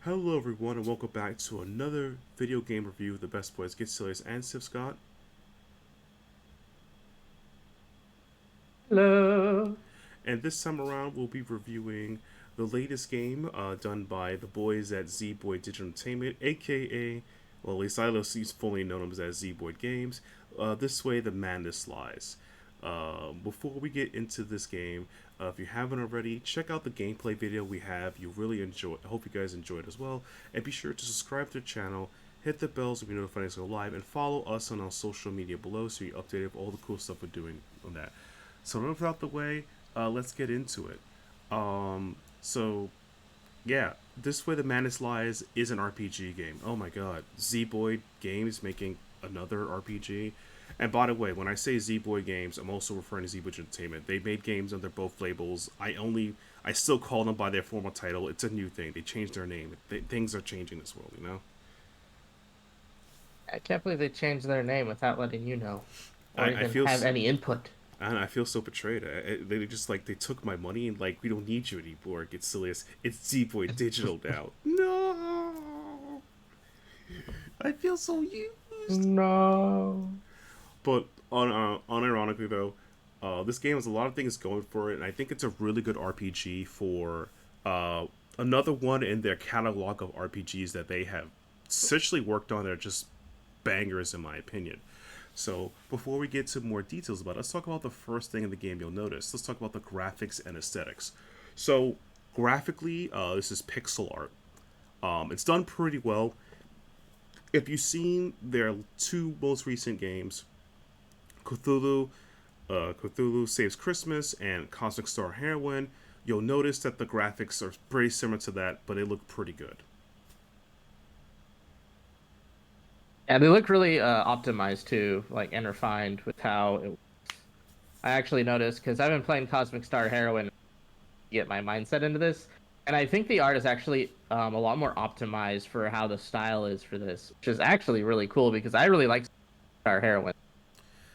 Hello everyone and welcome back to another video game review with the best boys Getselious and Sithscott. Hello. And this time around we'll be reviewing the latest game done by the boys at Zeboyd Digital Entertainment, aka, well at least I fully know them as Zeboyd Games. This way the madness lies. Before we get into this game, if you haven't already, check out the gameplay video we have. You really enjoy. I hope you guys enjoy it as well. And be sure to subscribe to the channel, hit the bell so we notified us go live, and follow us on our social media below so you're updated with all the cool stuff we're doing on that. So enough out the way, let's get into it. So yeah, this way the madness lies is an RPG game. Oh my god, Zeboyd Games making another RPG. And by the way, when I say Zeboyd Games, I'm also referring to Zeboyd Entertainment. They made games under both labels. I still call them by their former title. It's a new thing. They changed their name. Things are changing this world, you know. I can't believe they changed their name without letting you know, or I even feel have any input. and I feel so betrayed. They just like they took my money and like we don't need you anymore. Getselious. It's Zeboyd Digital now. No, I feel so used. No. But unironically though, this game has a lot of things going for it, and I think it's a really good RPG for another one in their catalog of RPGs that they have essentially worked on. They're just bangers in my opinion. So before we get to more details about it, let's talk about the first thing in the game you'll notice. Let's talk about the graphics and aesthetics. So graphically, this is pixel art. It's done pretty well. If you've seen their two most recent games, Cthulhu, Cthulhu Saves Christmas, and Cosmic Star Heroine, you'll notice that the graphics are pretty similar to that, but they look pretty good. Yeah, they look really optimized too, like and refined with how it. I actually noticed because I've been playing Cosmic Star Heroine to get my mindset into this, and I think the art is actually a lot more optimized for how the style is for this, which is actually really cool because I really like Star Heroine,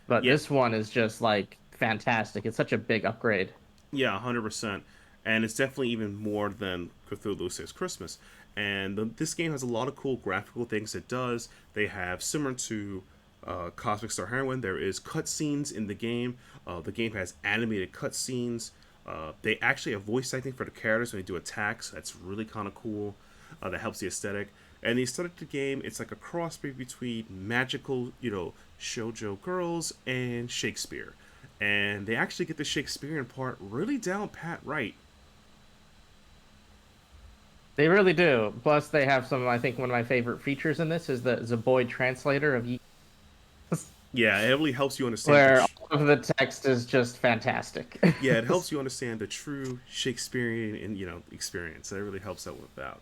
but Yeah, this one is just like fantastic. It's such a big upgrade. yeah, 100%. And it's definitely even more than Cthulhu Saves Christmas. And this game has a lot of cool graphical things it does. They have, similar to Cosmic Star Heroine, there is cutscenes in the game. The game has animated cutscenes. They actually have voice acting for the characters when they do attacks. That's really kind of cool. That helps the aesthetic. And the aesthetic of the game, it's like a crossbreed between magical, shoujo girls and Shakespeare. And they actually get the Shakespearean part really down pat right. They really do. Plus, they have some. I think one of my favorite features in this is the Zeboyd translator of Yeah, it really helps you understand where all of the text is just fantastic. yeah, it helps you understand the true Shakespearean and experience. That really helps out with that.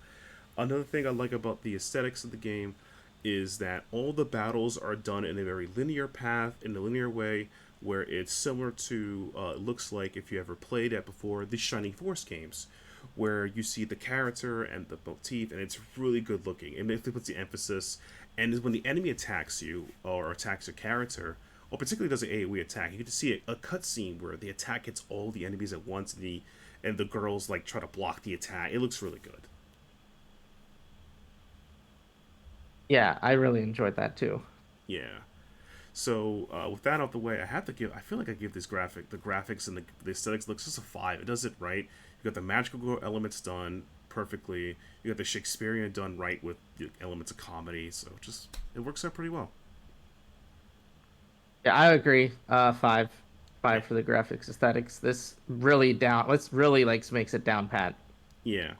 Another thing I like about the aesthetics of the game is that all the battles are done in a very linear path, in a linear way, where it's similar to it looks like if you ever played it before the Shining Force games, where you see the character and the motif, and it's really good looking. It puts the emphasis, and when the enemy attacks you or attacks your character, or particularly does an AoE attack, you get to see a cutscene where the attack hits all the enemies at once, and the girls like try to block the attack. It looks really good. Yeah, I really enjoyed that too. Yeah. So with that out the way, I have to give. I feel like I give the graphics and the aesthetics looks just a five. It does it right. You got the magical elements done perfectly. You got the Shakespearean done right with the elements of comedy. So just it works out pretty well. Yeah, I agree. Five, Yeah. five for the graphics aesthetics. This really down. Let's really like makes it down pat. Yeah.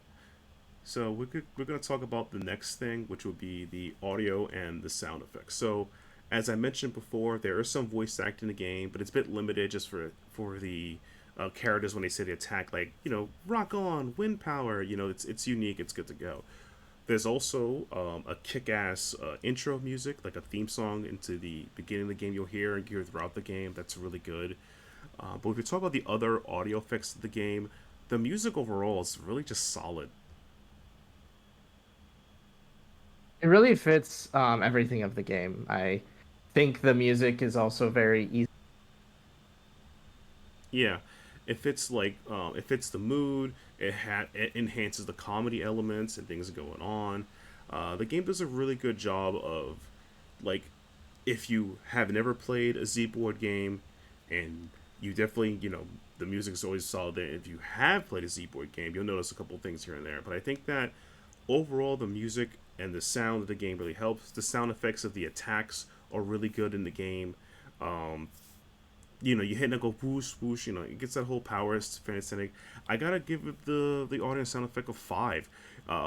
So we're gonna talk about the next thing, which would be the audio and the sound effects. So as I mentioned before, there is some voice acting in the game, but it's a bit limited just for the characters when they say the attack, like rock on, wind power. It's unique. It's good to go. There's also a kick-ass intro music, like a theme song into the beginning of the game. You'll hear and hear throughout the game. That's really good. But if you talk about the other audio effects of the game, the music overall is really just solid. It really fits everything of the game. I think the music is also very easy. Yeah, it fits the mood. It enhances the comedy elements and things going on. The game does a really good job of, like, if you have never played a Z-board game, and you definitely, the music is always solid there. If you have played a Z-board game, you'll notice a couple of things here and there. But I think that overall, the music and the sound of the game really helps. The sound effects of the attacks are really good in the game. Um, you hit and it go whoosh whoosh. It gets that whole power fantastic. I gotta give it the audience sound effect of 5.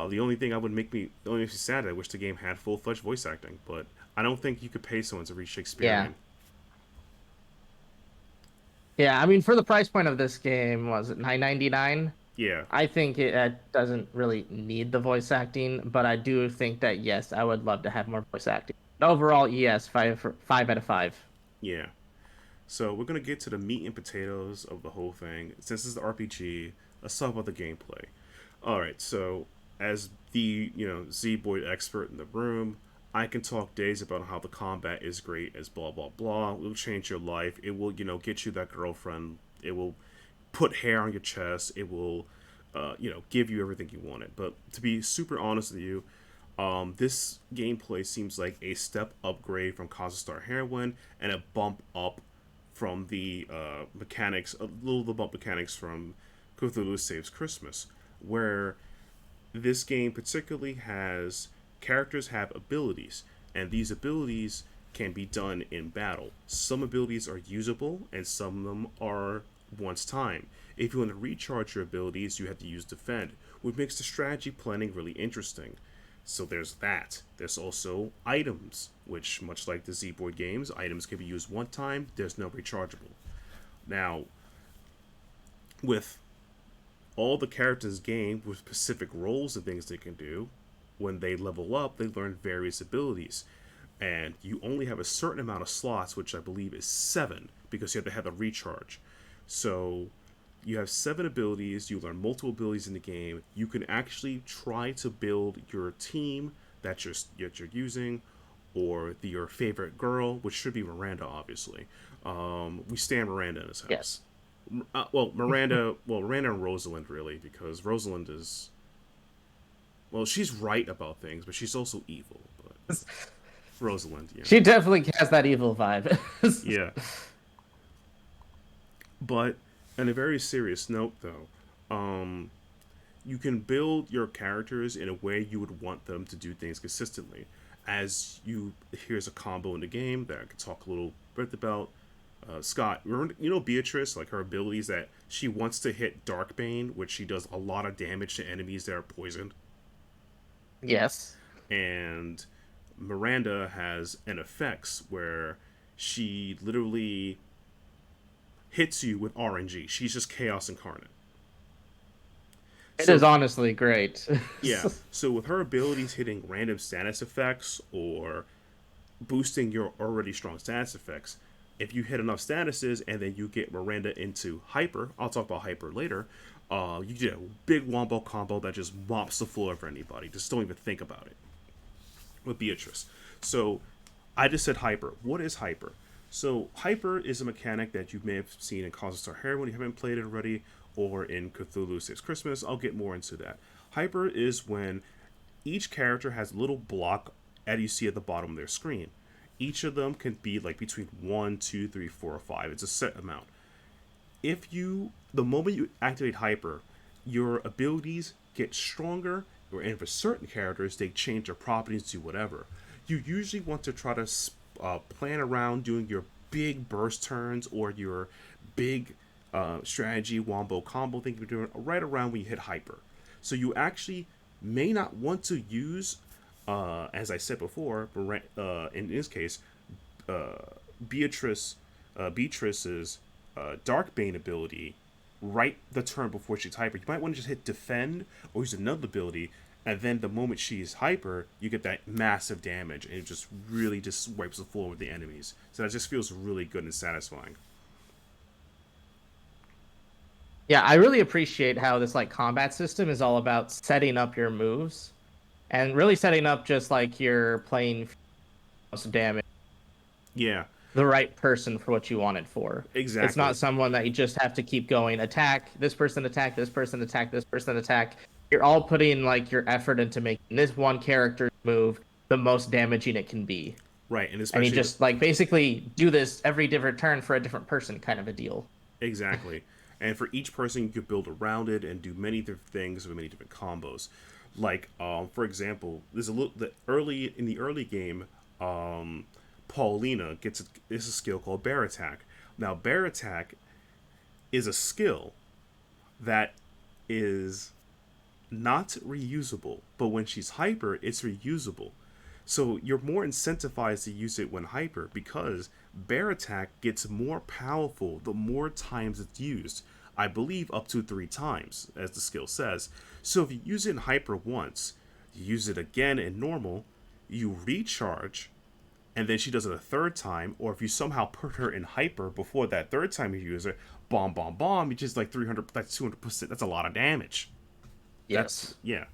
The only thing the only makes me sad. I wish the game had full fledged voice acting, but I don't think you could pay someone to read Yeah. Shakespearean. Yeah, I mean, for the price point of this game, was it 9.99? Yeah, I think it doesn't really need the voice acting, but I do think that yes, I would love to have more voice acting. Overall, yes, 5 out of 5. yeah. So we're gonna get to the meat and potatoes of the whole thing. Since it's the RPG, let's talk about the gameplay. All right, so as the Z Boyd expert in the room, I can talk days about how the combat is great, as blah blah blah. It will change your life. It will get you that girlfriend. It will put hair on your chest. It will give you everything you wanted. But to be super honest with you, this gameplay seems like a step upgrade from Star Heroine and a bump up from the mechanics, a little the bump mechanics from Cthulhu Saves Christmas, where this game particularly has characters have abilities, and these abilities can be done in battle. Some abilities are usable, and some of them are once time. If you want to recharge your abilities, you have to use defend, which makes the strategy planning really interesting. So there's that. There's also items, which, much like the Z board games, items can be used one time. There's no rechargeable. Now, with all the characters gained with specific roles and things they can do, when they level up, they learn various abilities. And you only have a certain amount of slots, which I believe is 7, because you have to have a recharge. So you have 7 abilities, you learn multiple abilities in the game. You can actually try to build your team that you're using, or your favorite girl, which should be Miranda, obviously. We stand Miranda in his house. Yes. Miranda and Rosalind, really, because Rosalind is, well, she's right about things, but she's also evil. But Rosalind, yeah. She definitely has that evil vibe. Yeah. But on a very serious note, though, you can build your characters in a way you would want them to do things consistently. Here's a combo in the game that I could talk a little bit about. Scott, Beatrice, like her abilities that she wants to hit Darkbane, which she does a lot of damage to enemies that are poisoned. Yes. And Miranda has an effects where she literally hits you with RNG. She's just chaos incarnate. It So is honestly great. yeah, so with her abilities hitting random status effects or boosting your already strong status effects, if you hit enough statuses and then you get Miranda into hyper, I'll talk about hyper later. You get a big wombo combo that just mops the floor for anybody. Just don't even think about it. With Beatrice. So I just said hyper. What is hyper? So hyper is a mechanic that you may have seen in Star Heroine when you haven't played it already, or in Cthulhu Saves Christmas. I'll get more into that. Hyper is when each character has a little block as you see at the bottom of their screen. Each of them can be like between 1, 2, 3, 4, or 5. It's a set amount. The moment you activate hyper, your abilities get stronger, and for certain characters, they change their properties to whatever. You usually want to try to plan around doing your big burst turns or your big strategy wombo combo thing you're doing right around when you hit hyper. So you actually may not want to use, as I said before, in this case, uh, Beatrice's Darkbane ability right the turn before she's hyper. You might want to just hit defend or use another ability, and then the moment she's hyper, you get that massive damage, and it just really just wipes the floor with the enemies. So that just feels really good and satisfying. Yeah, I really appreciate how this like combat system is all about setting up your moves and really setting up just like you're playing most damage. Yeah. the right person for what you want it for. It's Exactly. not someone that you just have to keep going, attack, this person attack, this person attack, this person attack. You're all putting like your effort into making this one character's move the most damaging it can be. Right, and And you especially just like basically do this every different turn for a different person kind of a deal. exactly. And for each person, you could build around it and do many different things with many different combos. Like, for example, there's a little the early game. Paulina gets a skill called Bear Attack. Now, Bear Attack is a skill that is not reusable, but when she's hyper, it's reusable. So you're more incentivized to use it when hyper because Bear Attack gets more powerful the more times it's used. I believe up to 3 times, as the skill says. So if you use it in hyper once, you use it again in normal, you recharge, and then she does it a third time, or if you somehow put her in hyper before that third time you use it, bomb, bomb, bomb, you just like 300, that's 200%, that's a lot of damage. That's, Yes. yeah,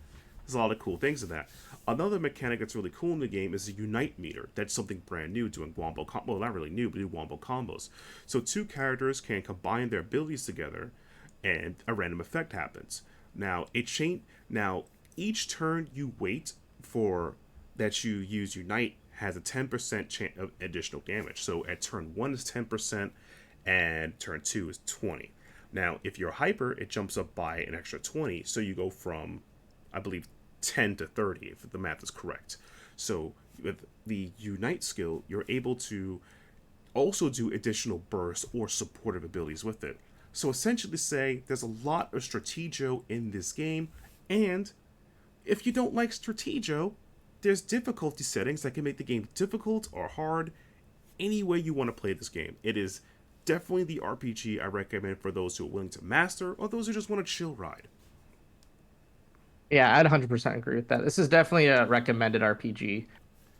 there's a lot of cool things in that. Another mechanic that's really cool in the game is the Unite meter. That's something brand new, doing wombo well, not really new, but do wombo combos. So 2 characters can combine their abilities together, and a random effect happens. Now it change. Now each turn you wait for that you use Unite has a 10% chance of additional damage. So at turn 1 is 10%, and turn 2 is 20. Now if you're hyper, it jumps up by an extra 20. So you go from, I believe, 10 to 30 if the math is correct. So with the Unite skill, you're able to also do additional bursts or supportive abilities with it. So essentially say there's a lot of strategio in this game, and if you don't like strategio, there's difficulty settings that can make the game difficult or hard any way you want to play this game. It is definitely the RPG I recommend for those who are willing to master or those who just want to chill ride. Yeah, I'd 100% agree with that. This is definitely a recommended RPG.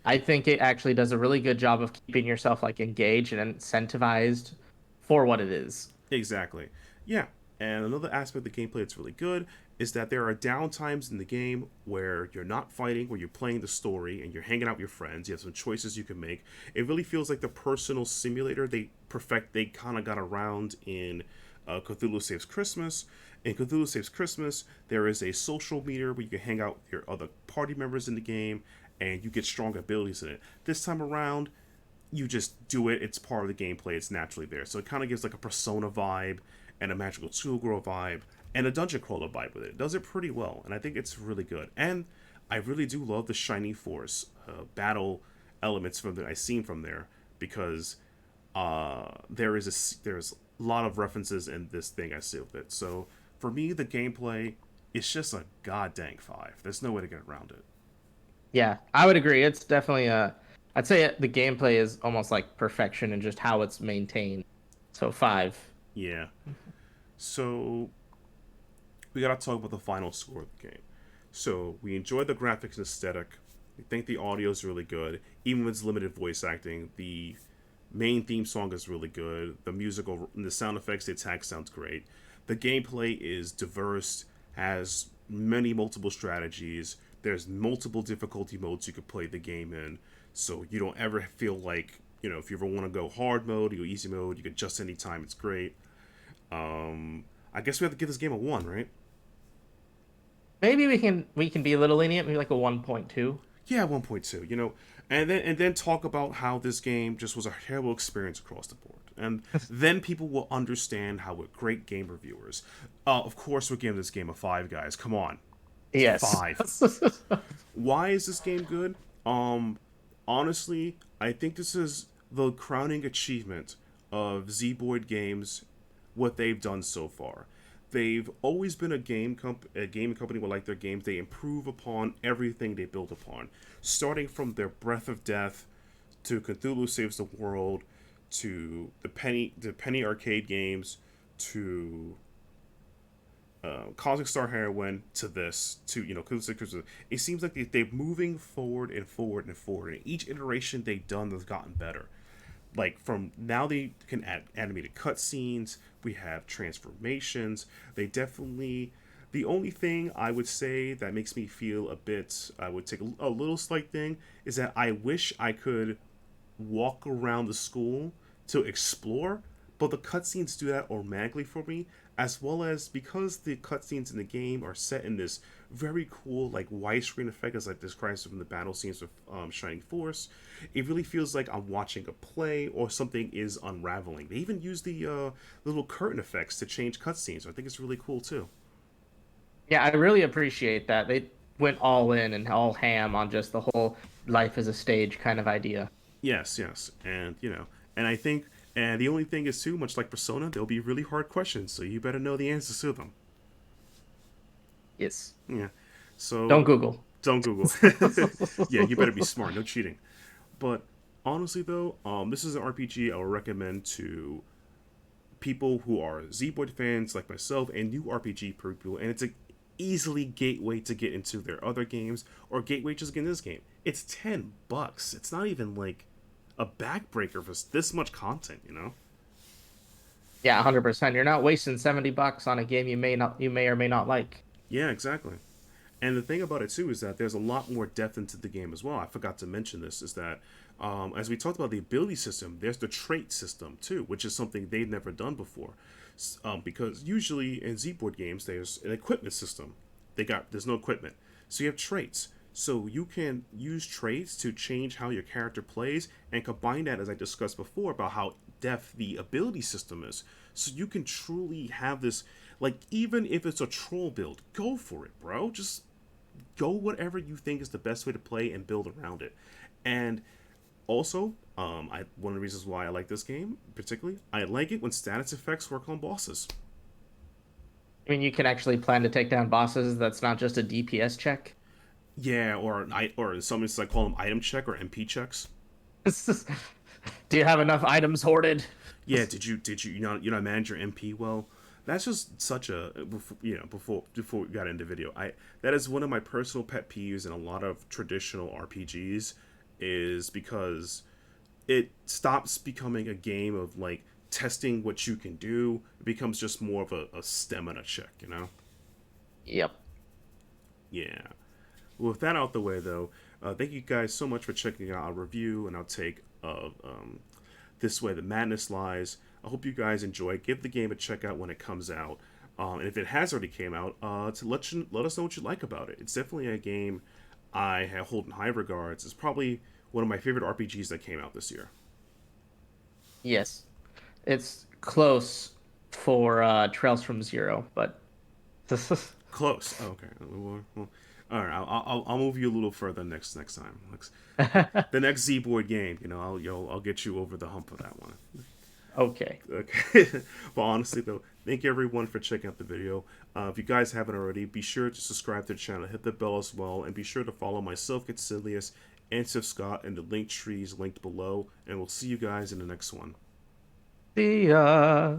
I think it actually does a really good job of keeping yourself like engaged and incentivized for what it is. Exactly. Yeah. And another aspect of the gameplay that's really good is that there are downtimes in the game where you're not fighting, where you're playing the story and you're hanging out with your friends. You have some choices you can make. It really feels like the personal simulator they kind of got around in Cthulhu Saves Christmas. In Cthulhu Saves Christmas, there is a social meter where you can hang out with your other party members in the game and you get strong abilities in it. This time around, you just do it. It's part of the gameplay. It's naturally there. So it kind of gives like a Persona vibe and a Magical Schoolgirl vibe and a Dungeon Crawler vibe with it. It does it pretty well, and I think it's really good. And I really do love the Shiny Force battle elements from that I've seen from there because there's a lot of references in this thing I see with it. So for me, the gameplay is just a god dang 5. There's no way to get around it. Yeah, I would agree. It's definitely I'd say the gameplay is almost like perfection in just how it's maintained. So 5. Yeah. So we gotta talk about the final score of the game. So we enjoy the graphics and aesthetic. We think the audio is really good, even with its limited voice acting. The main theme song is really good. The musical, the sound effects, the attack sounds great. The gameplay is diverse, has many multiple strategies. There's multiple difficulty modes you could play the game in, so you don't ever feel like if you ever want to go hard mode, you go easy mode, you can adjust anytime. It's great. I guess we have to give this game a 1, right? Maybe we can be a little lenient, maybe like a 1.2. Yeah, 1.2. And then talk about how this game just was a terrible experience across the board, and then people will understand how we're great game reviewers. Of course, we're giving this game a 5, guys. Come on, Yes. 5. Why is this game good? Honestly, I think this is the crowning achievement of Zeboyd Games, what they've done so far. They've always been a game company will like their games. They improve upon everything they build upon, starting from their Breath of Death to Cthulhu Saves the World to the Penny Arcade games to Cosmic Star Heroine to this to Cthulhu Saves Christmas. It seems like they're moving forward and forward and forward, and each iteration they've done has gotten better. Like from now they can add animated cutscenes, we have transformations. They definitely, the only thing I would say that makes me feel a bit, I would take a little slight thing, is that I wish I could walk around the school to explore, but the cutscenes do that automatically for me, as well as because the cutscenes in the game are set in this very cool like widescreen effect, as I described from the battle scenes with Shining Force. It really feels like I'm watching a play or something is unraveling. They even use the little curtain effects to change cutscenes. I think it's really cool too. Yeah, I really appreciate that. They went all in and all ham on just the whole life as a stage kind of idea. Yes, yes, and and I think, and the only thing is too, much like Persona, there'll be really hard questions, so you better know the answers to them. Yes. Yeah, so Don't Google. don't Google. Yeah, you better be smart. No cheating. But honestly, though, this is an RPG I would recommend to people who are Zeboyd fans like myself and new RPG people, and it's a easily gateway to get into their other games or gateway just get in this game. It's $10. It's not even like a backbreaker for this much content, you know? Yeah, 100%. You're not wasting $70 on a game you may or may not like. Yeah, exactly. And the thing about it too is that there's a lot more depth into the game as well. I forgot to mention this is that as we talked about the ability system, there's the trait system too, which is something they've never done before. Because usually in Z-board games, there's an equipment system. There's no equipment, so you have traits. So you can use traits to change how your character plays and combine that, as I discussed before, about how depth the ability system is. So you can truly have this, like, even if it's a troll build, go for it, bro. Just go whatever you think is the best way to play and build around it. And also, one of the reasons why I like this game particularly, I like it when status effects work on bosses. I mean, you can actually plan to take down bosses. That's not just a DPS check. Yeah, or some it's like call them item check or MP checks. Do you have enough items hoarded? Yeah, did you not manage your MP well? That's just such a before we got into video. I That is one of my personal pet peeves in a lot of traditional RPGs, is because it stops becoming a game of like testing what you can do. It becomes just more of a stamina check, you know? Yep. Yeah. Well, with that out the way, though, thank you guys so much for checking out our review and our take of This Way the Madness Lies. I hope you guys enjoy it. Give the game a check out when it comes out. And if it has already came out, to let us know what you like about it. It's definitely a game I hold in high regards. It's probably one of my favorite RPGs that came out this year. Yes. It's close for Trails from Zero, but Close. Oh, okay. Well, all right. I'll move you a little further next time. The next Z board game, I'll get you over the hump of that one. okay. Okay. But honestly, though, thank you everyone for checking out the video. If you guys haven't already, be sure to subscribe to the channel, hit the bell as well, and be sure to follow myself, Getselious and Sithscott, in the link trees linked below. And we'll see you guys in the next one. See ya.